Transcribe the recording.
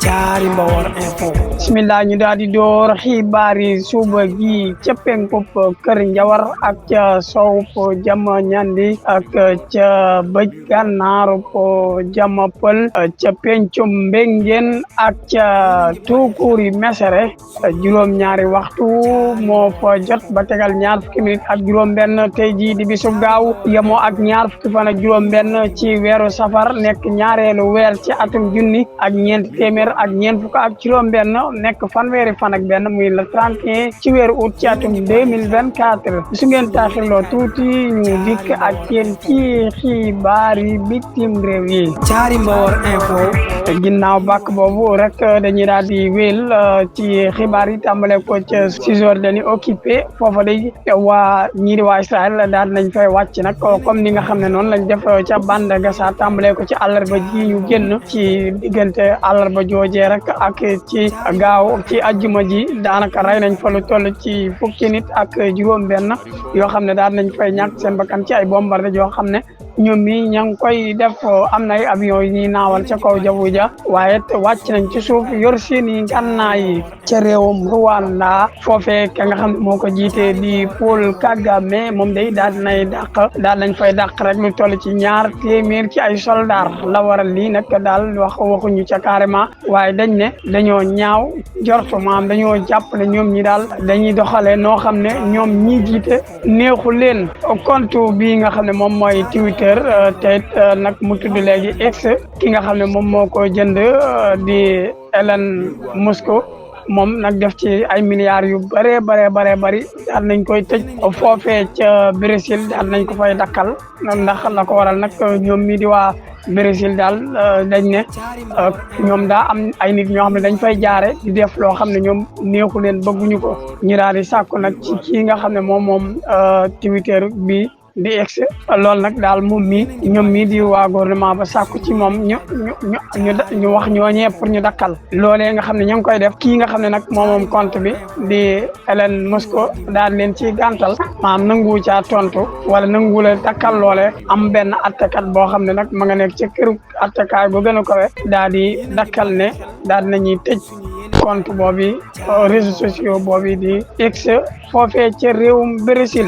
Thiary Mbawar Info. bismillah ñu daal di door xibaar yi suba gi ca penkub kër Njawar ak ca sowub jama ñandi ak ca bëj gànnaaru jama pël ca pencum mbéngeen ak ca tuukuri mesere juróom-ñaari waxtu moo fa jot ba tegal ñaar fukki minute ak juróom-benn tey jii di bisu gaaw yemoo ak ñaar fukki fan ak juróom-benn ci weeru safar nekk ñaareelu weer ci atum junni ak ñeent téeméer ak ñeent fukk ak juróom-benn nekk fanweeri fan ak benn muy le 31 ci weeru août ci atum 2024 su ngeen taaxirloo tuuti ñu dikk ak yéen ci xibaar yi bitim réew yi. Thiary Mbawar Info. ginnaaw bàkk boobu rek dañuy daal di wéyal ci xibaar yi tàmbale ko ca Cisjordanie occupé foofa day ñii di waa Israël daal nañ fay wàcc nag comme ni nga xam ne noonu lañ def ca bande Gaza tàmbale ko ci àllarba ji ñu génn ci diggante àllarba joojee rek ak ci gaaw ci ajjuma ji daanaka rey nañ fa lu toll ci fukki nit ak juróom-benn yoo xam ne daal nañ fay ñàkk seen bakkan ci ay bombardé yoo xam ne ñoom mi ña ngi koy def am na ay avion yi ñuy naawal ca kaw jaww ja waaye wàcc nañ ci suuf yor seen i ngànnaay ca réewum Rwanda foofee ka nga xam ne moo ko jiite di Paul Kagame moom day daal nañ fay dàq rek lu toll ci 200 ci ay soldats la waral lii nag daal waxuñu ca carrément waaye dañ ne dañoo ñaaw jortu maam dañoo jàpp ne ñoom ñi daal dañuy doxalee noo xam ne ñoom ñi jiite neexu leen compte bi nga xam ne moom mooy Twitter te it nag mu tudd léegi X ki nga xam ne moom moo ko jënd di Elon Musk moom nag def ci ay milliards yu bëree bëri daal nañ koy tëj foofee ca Brésil daal nañ ko fay dakkal ndax la ko waral nag ñoom mii di waa Brésil daal dañ ne ñoom daa am ay nit ñoo xam ne dañ fay jaare di def loo xam ne ñoom neexu leen bëgguñu ko ñu daal di sàkku nag ci kii nga xam ne moom Twitter bi di X loolu nag daal moom ñoom mii di waa gouvernement ba sàkku ci moom ñu wax ñooñee pour ñu dakkal loolee nga xam ne ñu ngi koy def kii nga xam ne nag moom compte bi di Elon Musk daal leen ci gàntal maanaam nangu caa tontu wala nangu la dakkal loole am benn attekat boo xam ne nag ma nga nekk ci këru attekaay bu gën a kowe daal di dakkal ne daal nañuy tëj compte boobu réseaux sociaux boobu di X foofee ca réewum Brésil